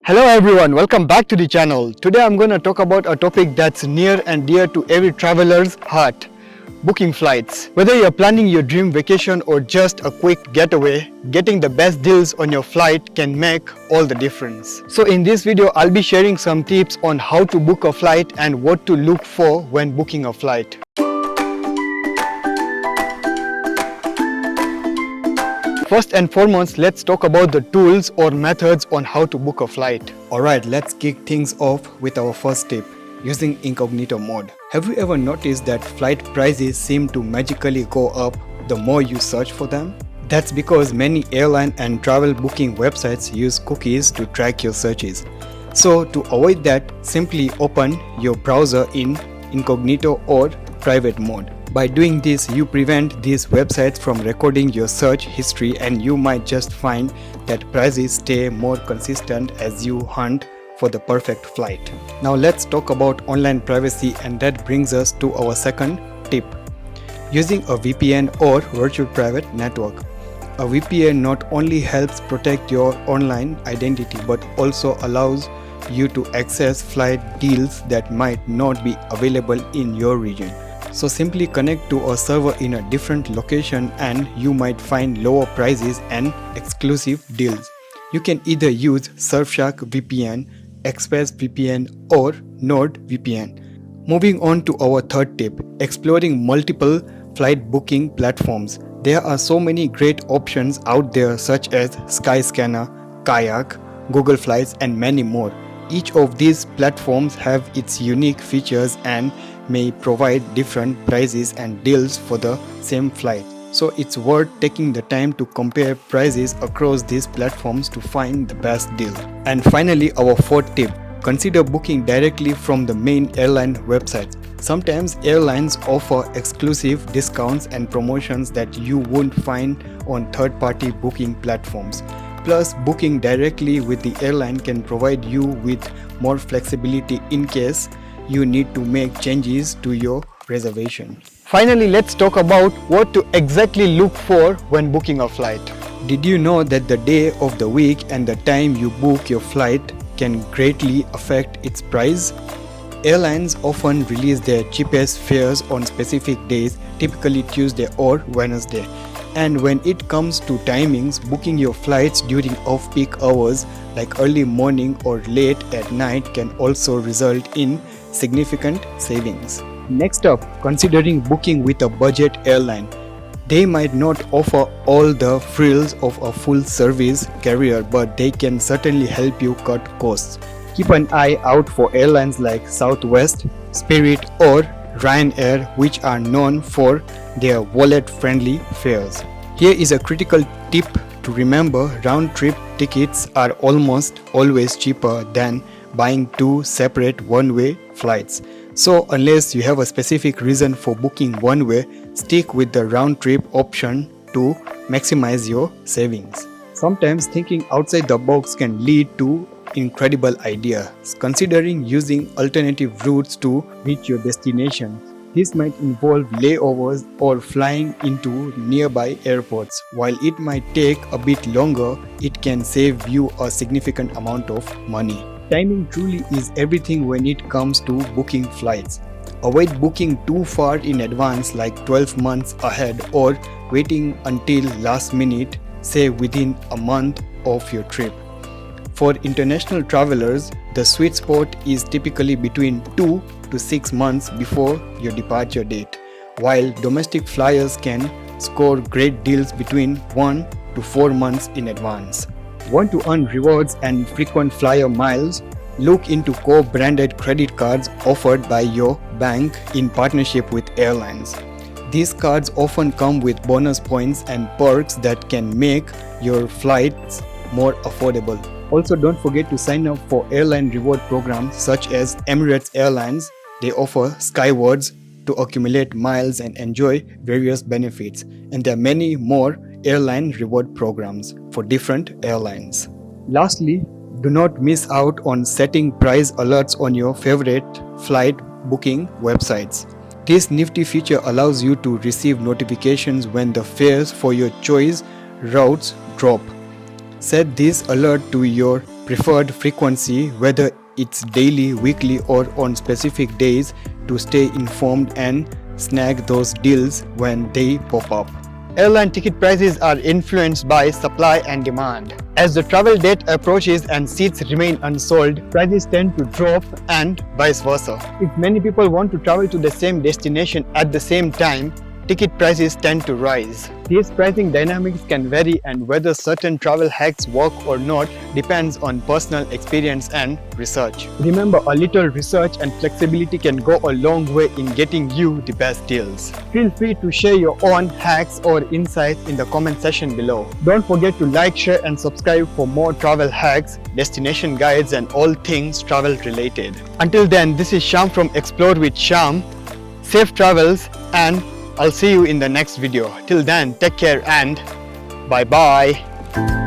Hello everyone, welcome back to the channel. Today I'm going to talk about a topic that's near and dear to every traveler's heart. Booking flights. Whether you're planning your dream vacation or just a quick getaway, getting the best deals on your flight can make all the difference. So in this video, I'll be sharing some tips on how to book a flight and what to look for when booking a flight. First and foremost, let's talk about the tools or methods on how to book a flight. Alright, let's kick things off with our first tip, using incognito mode. Have you ever noticed that flight prices seem to magically go up the more you search for them? That's because many airline and travel booking websites use cookies to track your searches. So to avoid that, simply open your browser in incognito or private mode. By doing this, you prevent these websites from recording your search history, and you might just find that prices stay more consistent as you hunt for the perfect flight. Now let's talk about online privacy, and that brings us to our second tip, using a VPN or virtual private network. A VPN not only helps protect your online identity but also allows you to access flight deals that might not be available in your region. So simply connect to a server in a different location and you might find lower prices and exclusive deals. You can either use Surfshark VPN, ExpressVPN or NordVPN. Moving on to our third tip, exploring multiple flight booking platforms. There are so many great options out there such as Skyscanner, Kayak, Google Flights and many more. Each of these platforms have its unique features and may provide different prices and deals for the same flight. So it's worth taking the time to compare prices across these platforms to find the best deal. And finally, our fourth tip, consider booking directly from the main airline websites. Sometimes airlines offer exclusive discounts and promotions that you won't find on third-party booking platforms. Plus, booking directly with the airline can provide you with more flexibility in case you need to make changes to your reservation. Finally, let's talk about what to exactly look for when booking a flight. Did you know that the day of the week and the time you book your flight can greatly affect its price? Airlines often release their cheapest fares on specific days, typically Tuesday or Wednesday. And when it comes to timings, booking your flights during off-peak hours like early morning or late at night can also result in significant savings. Next up, considering booking with a budget airline. They might not offer all the frills of a full-service carrier, but they can certainly help you cut costs. Keep an eye out for airlines like Southwest, Spirit or Ryanair, which are known for their wallet-friendly fares. Here is a critical tip to remember: round-trip tickets are almost always cheaper than buying two separate one-way flights. So unless you have a specific reason for booking one-way, stick with the round-trip option to maximize your savings. Sometimes thinking outside the box can lead to incredible ideas. Considering using alternative routes to reach your destination. This might involve layovers or flying into nearby airports. While it might take a bit longer, it can save you a significant amount of money. Timing truly is everything when it comes to booking flights. Avoid booking too far in advance, like 12 months ahead, or waiting until last minute, say within a month of your trip. For international travelers, the sweet spot is typically between 2 to 6 months before your departure date, while domestic flyers can score great deals between 1 to 4 months in advance. Want to earn rewards and frequent flyer miles? Look into co-branded credit cards offered by your bank in partnership with airlines. These cards often come with bonus points and perks that can make your flights more affordable. Also, don't forget to sign up for airline reward programs such as Emirates Airlines. They offer Skywards to accumulate miles and enjoy various benefits. And there are many more airline reward programs for different airlines. Lastly, do not miss out on setting price alerts on your favorite flight booking websites. This nifty feature allows you to receive notifications when the fares for your choice routes drop. Set this alert to your preferred frequency, whether it's daily, weekly, or on specific days, to stay informed and snag those deals when they pop up. Airline ticket prices are influenced by supply and demand. As the travel date approaches and seats remain unsold, prices tend to drop and vice versa. If many people want to travel to the same destination at the same time, ticket prices tend to rise. These pricing dynamics can vary, and whether certain travel hacks work or not depends on personal experience and research. Remember, a little research and flexibility can go a long way in getting you the best deals. Feel free to share your own hacks or insights in the comment section below. Don't forget to like, share and subscribe for more travel hacks, destination guides and all things travel related. Until then, this is Shyam from Explore with Shyam. Safe travels, and I'll see you in the next video. Till then, take care and bye bye.